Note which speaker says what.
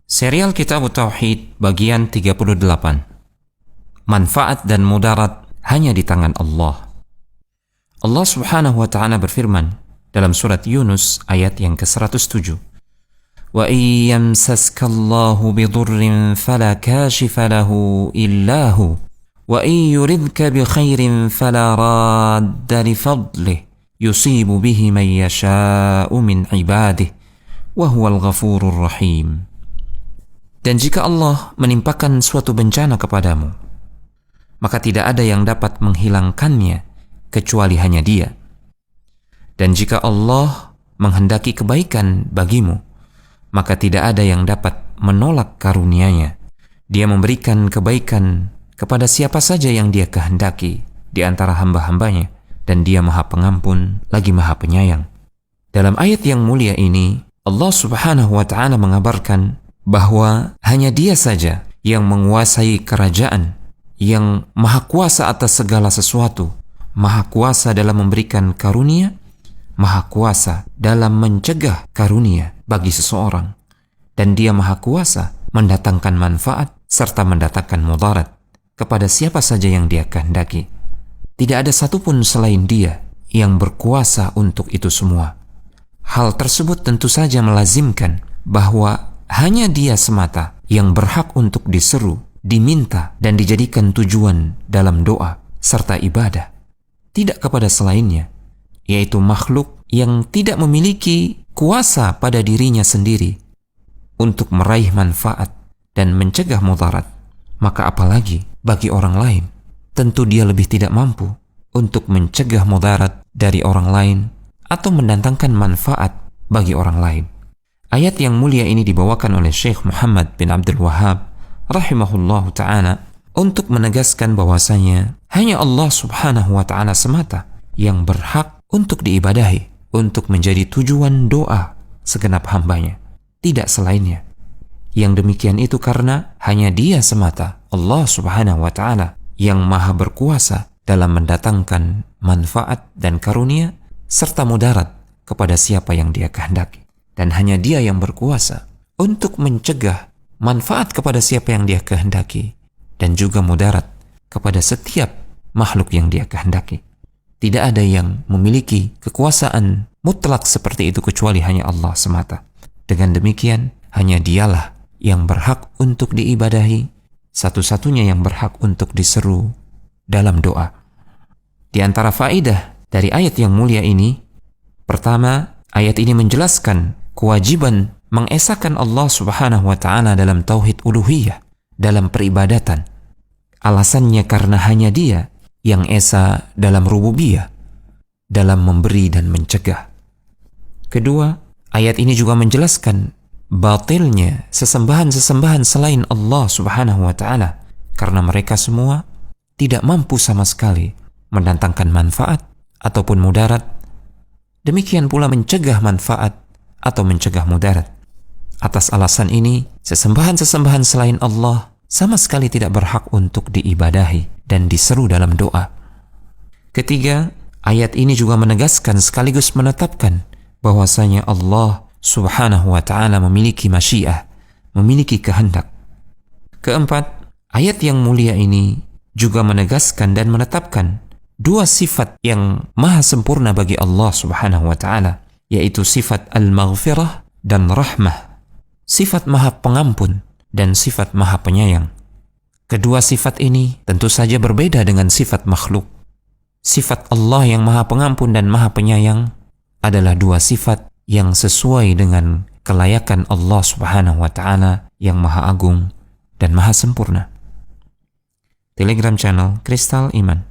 Speaker 1: Serial Kitab Tauhid bagian 38. Manfaat dan mudarat hanya di tangan Allah. Allah Subhanahu wa ta'ala berfirman dalam surat Yunus ayat yang ke-107. Wa iyyamsaska Allahu bidurrin fala kashifa lahu illa hu wa yuridka bi khairin fala radda li fadlih yusibu bihi man yasha'u min ibadihi wa huwal ghafurur rahim. Dan jika Allah menimpakan suatu bencana kepadamu, maka tidak ada yang dapat menghilangkannya kecuali hanya Dia. Dan jika Allah menghendaki kebaikan bagimu, maka tidak ada yang dapat menolak karunia-Nya. Dia memberikan kebaikan kepada siapa saja yang Dia kehendaki di antara hamba-hambanya, dan Dia Maha Pengampun lagi Maha Penyayang. Dalam ayat yang mulia ini, Allah Subhanahu wa ta'ala mengabarkan bahwa hanya Dia saja yang menguasai kerajaan, yang maha kuasa atas segala sesuatu, maha kuasa dalam memberikan karunia, maha kuasa dalam mencegah karunia bagi seseorang, dan Dia maha kuasa mendatangkan manfaat serta mendatangkan mudarat kepada siapa saja yang Dia kehendaki. Tidak ada satupun selain Dia yang berkuasa untuk itu semua. Hal tersebut tentu saja melazimkan bahwa hanya Dia semata yang berhak untuk diseru, diminta, dan dijadikan tujuan dalam doa serta ibadah. Tidak kepada selainnya, yaitu makhluk yang tidak memiliki kuasa pada dirinya sendiri untuk meraih manfaat dan mencegah mudarat. Maka apalagi bagi orang lain, tentu dia lebih tidak mampu untuk mencegah mudarat dari orang lain atau mendatangkan manfaat bagi orang lain. Ayat yang mulia ini dibawakan oleh Syekh Muhammad bin Abdul Wahhab rahimahullahu ta'ala untuk menegaskan bahwasanya hanya Allah Subhanahu wa ta'ala semata yang berhak untuk diibadahi, untuk menjadi tujuan doa segenap hambanya, tidak selainnya. Yang demikian itu karena hanya Dia semata, Allah Subhanahu wa ta'ala, yang maha berkuasa dalam mendatangkan manfaat dan karunia serta mudarat kepada siapa yang Dia kehendaki. Dan hanya Dia yang berkuasa untuk mencegah manfaat kepada siapa yang Dia kehendaki, dan juga mudarat kepada setiap makhluk yang Dia kehendaki. Tidak ada yang memiliki kekuasaan mutlak seperti itu kecuali hanya Allah semata. Dengan demikian, hanya Dialah yang berhak untuk diibadahi, satu-satunya yang berhak untuk diseru dalam doa. Di antara faedah dari ayat yang mulia ini, pertama, ayat ini menjelaskan kewajiban mengesahkan Allah Subhanahu wa ta'ala dalam tauhid uluhiyah, dalam peribadatan. Alasannya karena hanya Dia yang esa dalam rububiyah, dalam memberi dan mencegah. Kedua, ayat ini juga menjelaskan batilnya sesembahan-sesembahan selain Allah Subhanahu wa ta'ala, karena mereka semua tidak mampu sama sekali mendatangkan manfaat ataupun mudarat, demikian pula mencegah manfaat atau mencegah mudarat. Atas alasan ini, sesembahan-sesembahan selain Allah sama sekali tidak berhak untuk diibadahi dan diseru dalam doa. Ketiga, ayat ini juga menegaskan sekaligus menetapkan bahwasanya Allah Subhanahu wa ta'ala memiliki masyiah, memiliki kehendak. Keempat, ayat yang mulia ini juga menegaskan dan menetapkan dua sifat yang maha sempurna bagi Allah Subhanahu wa ta'ala, yaitu sifat al-maghfirah dan rahmah, sifat maha pengampun dan sifat maha penyayang. Kedua sifat ini tentu saja berbeda dengan sifat makhluk. Sifat Allah yang maha pengampun dan maha penyayang adalah dua sifat yang sesuai dengan kelayakan Allah Subhanahu wa ta'ala yang maha agung dan maha sempurna. Telegram channel Kristal Iman.